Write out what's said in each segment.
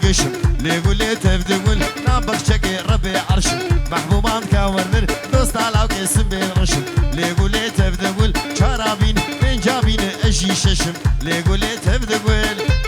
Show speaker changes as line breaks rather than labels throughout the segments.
قشم ليقولي تفدقل نابك شكي ربي عرشم محبوبان كاورنر دوست علاو قسم بالرشم ليقولي تفدقل شرابين من جابين أجي ششم ليقولي تفدقل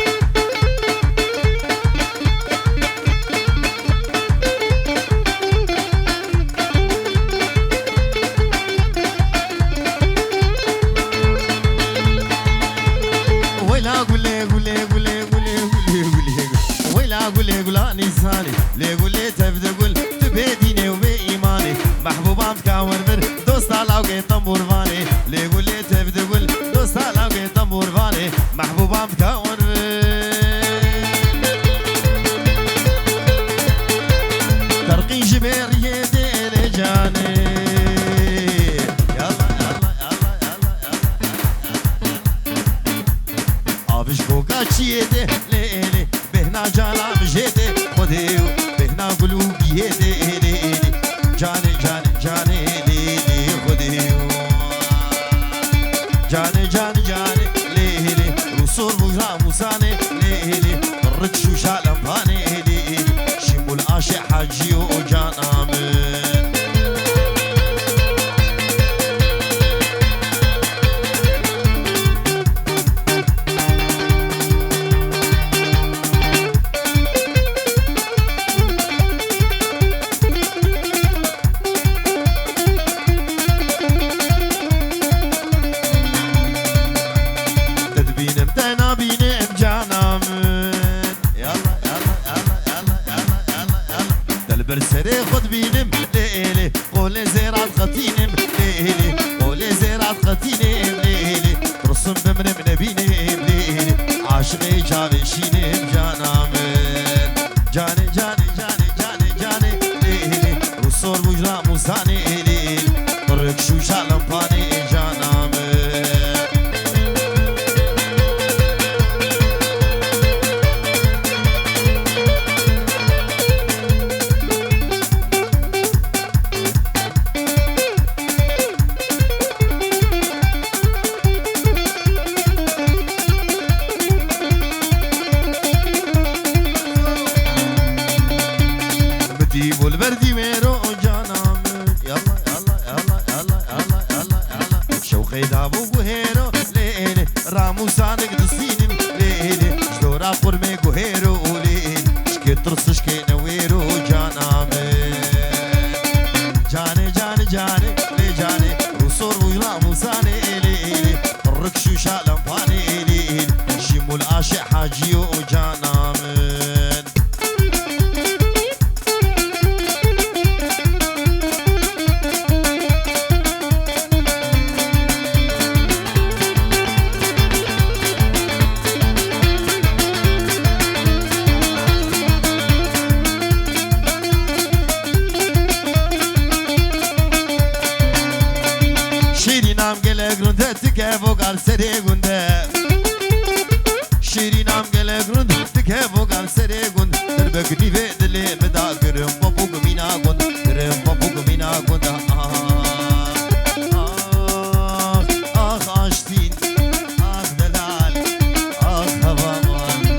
ليقولي تفدقل تبيديني وبإيماني محبوبان كاورنر دوست علاو قيطم فاني ليقولي تفدقل دوست علاو قيطم فاني محبوبان كاورنر ترقي جبير يدي لجاني يلا يلا يلا يلا يلا أبش فوقا تشيدي ليلي بهنا جالا مجيدي خديو بهنا قلوبي يدي ليلي جاني جاني جاني ليلي خديو جاني جاني جاني ليلي رسول بوزا موساني ليلي الركشو شالم هاني ليلي شمو العاشق حاجيو جان آمن برسري خد بينم ليلي قولي زيرات خطينم ليلي قولي زيرات خطينم ليلي رسم بمرم نبينم ليلي عاشقي جاني شينم جانامن جاني جاني جاني جاني جاني ليلي رسول مجرى موساني ليلي ركشو شالم باني جانامن والبردي ميرو جانام يلا يلا يلا يلا يلا يلا يلا شوقي دابو بوهيرو ليلي رامو سانك دسينم ليلي شدورا قرمي بوهيرو ليلي شكي ترس شكي نويرو جانام جاني جاني جاني لي جاني وصور ويلا موساني ليلي الركشو شالم فاني ليلي شمو العاشق حاجيو جانام تكافوغال سري غنده شيرينام gele grund tكافوغال سري غند دربك ديفه دلي مدا كرم بوغ مينا غند كرم بوغ مينا غند آخ عاشتين آخ دلال آخ هوامان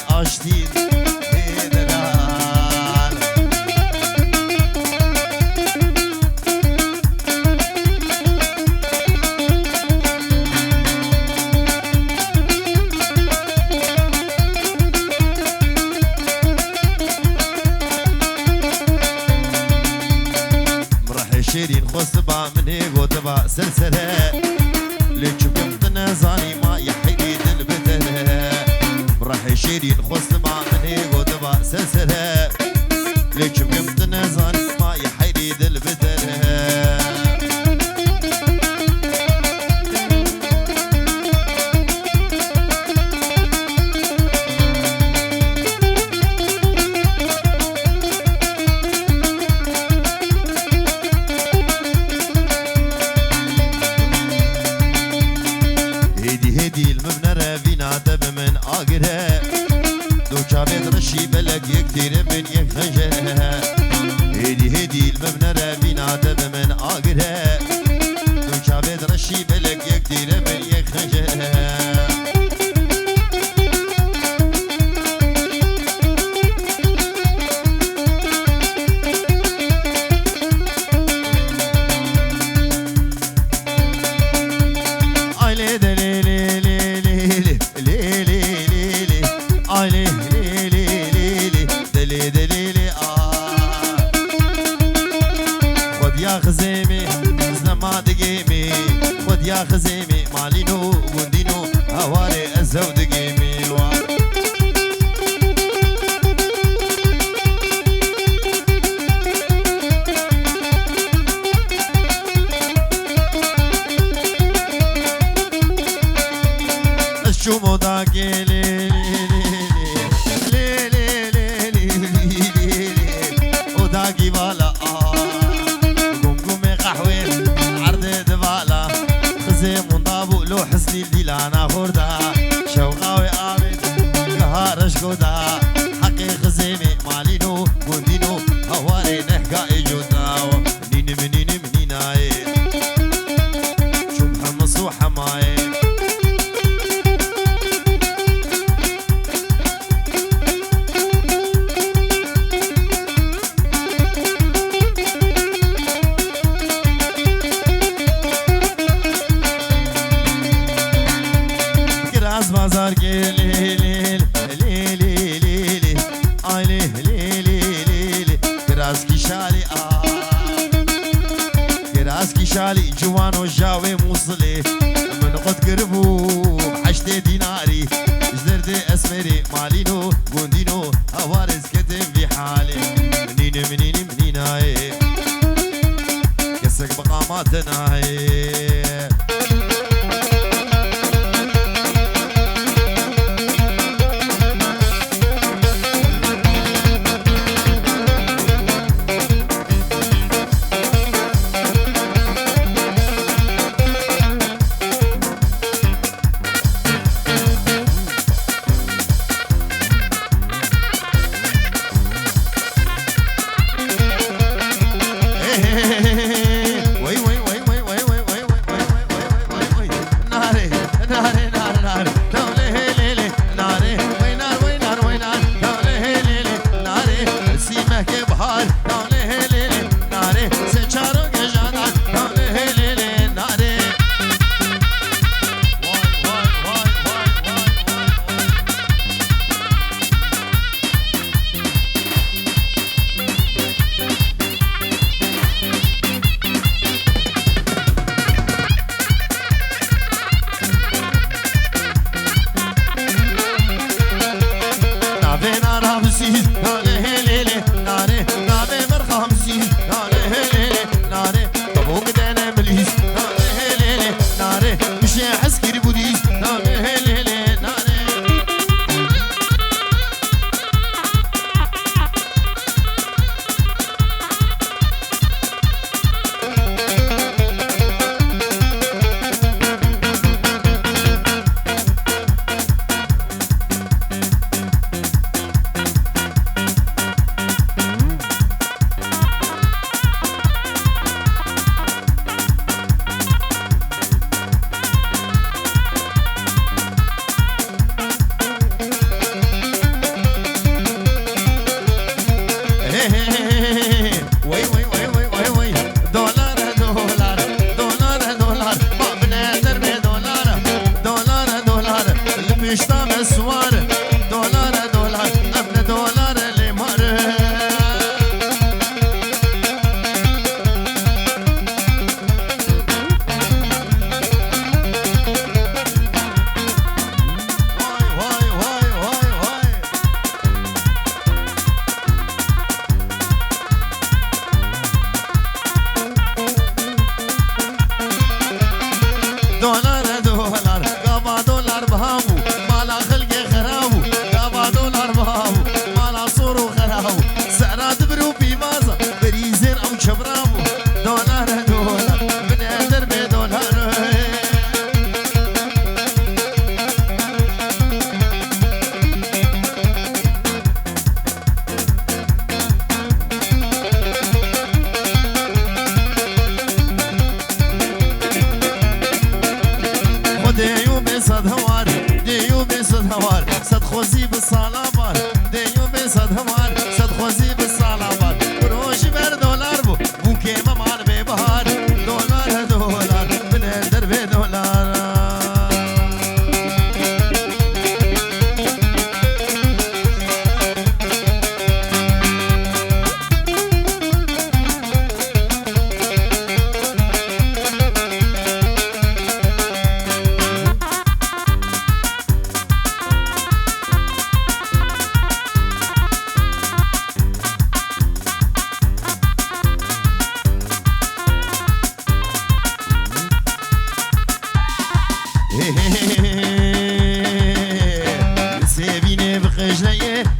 عاشتين شيرين خصبا من هيك وتبع سلسلة ليش قمت نزاني ما يحيد البدلة راح شيرين خصبا من هيك وتبع سلسلة ليش قمت نزاني ما يحيد البدلة رشي بلق يكتير من يخجلها هدي هدي المبنى رابين عتب من آقرها دو شابد رشي بلق يكتير من يخجلها حقا خزيمي مالينو وندينو هواري الزود قيمي الشومو داكي لي وداكي بالا قمقمي قحوي عرض دبالا خزيم ونضابو لو حسني الديلانا خوردا شوقاوي آمد قهارش كودا حقي خزيمي مالينو وندينو هواري نحقا إجودا نين منين منيناي شمح مصوحة ماي بازار کے لے لے لے لے لے لے آئے لے لے لے لے لے کراس کی شالی کراس کی شالی جوانو جاوي موصلي من قد قربو حشتي ديناري جدرد اسمري مالينو قوندينو هوارز كتم في حالي منين منين منين هاي كسك بقاماتنا هاي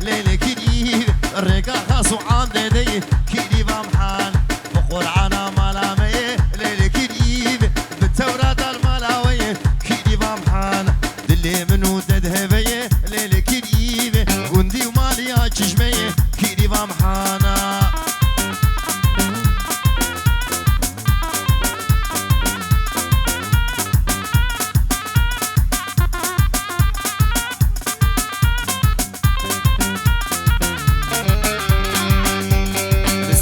ليلي كيدي الرقا خاصو عام دي كيدي بامحان وقرعانا مالامي ليلي كيدي بالتوراة الملاوية كيدي بامحان دلي منو تذهبي ليلي كيدي قندي وماليا تشمي كيدي بامحانا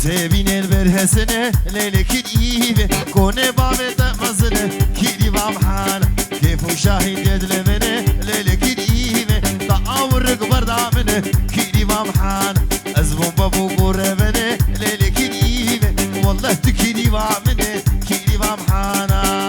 سبين البرهسنة ليلة كديبة كوني بابي تمزنة كيدي بامحانا كيفو شاهد يدلمنة ليلة كديبة طاورك بردامنة كيدي بامحانا أزبون بابو قربنة ليلة كديبة والله تكيدي بامنة كيدي بامحانا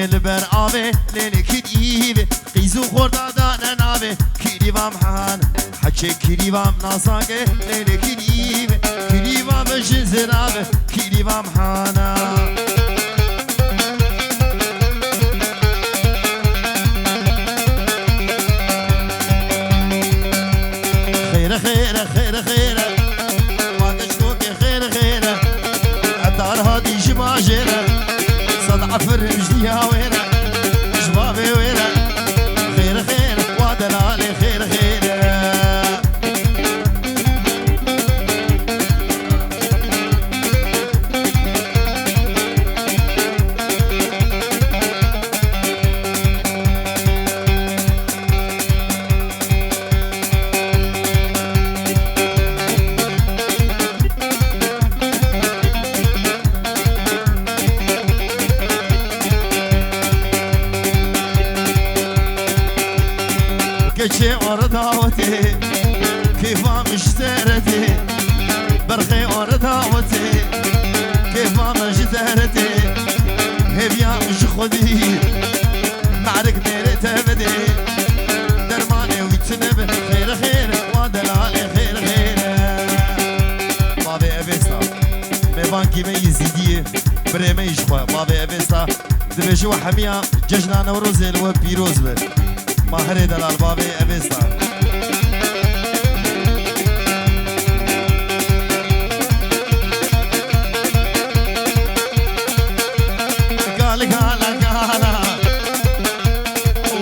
البر آبه ليلي كديبه قيزو خوردا دانا نابه كيدي بامحان حكي كيدي بام ناساقه ليلي كديبه كيدي بام جنزرابه كيدي بامحانا خير خير خير خير ما تشكوك خير خير عطار هادي جماجره عفر مجديها وينه شبابي وينه خير خير ودلالي خير خير كشي ورداوتي كيف ما مشترتي برخي ورداوتي كيف ما مشترتي هبيا مش خدي معرك ديري تبدي درماني ويتنب خير خير ودلالي خير خير بابي ابيستا ميبانكي مي يزيدي بري مي يشخوا بابي ابيستا دبشو حميا ججنا نوروز الو بيروز بر ماهر دلال بابي ابيستا قال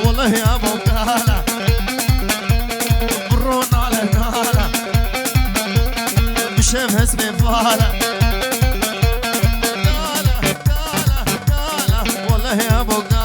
والله يا ابو قال برون على قال بشم اسمي فالا قال والله يا ابو قال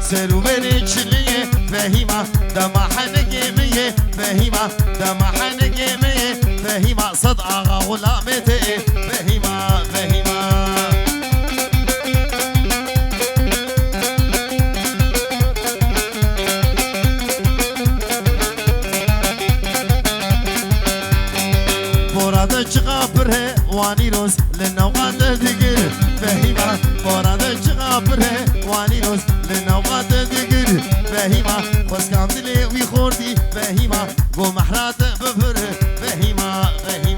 سرو بری چلیه فهیما دما حنگیمیه فهیما دما حنگیمیه فهیما صد آغا غلامته فهیما فهیما براده چقابره وانی روز لنوقات دیگر فهیما براده چقابره وانی روز لنوقات دیگر فهیما خوش کام دلی وی خوردی فهیما گو محرات بفره فهیما فهیما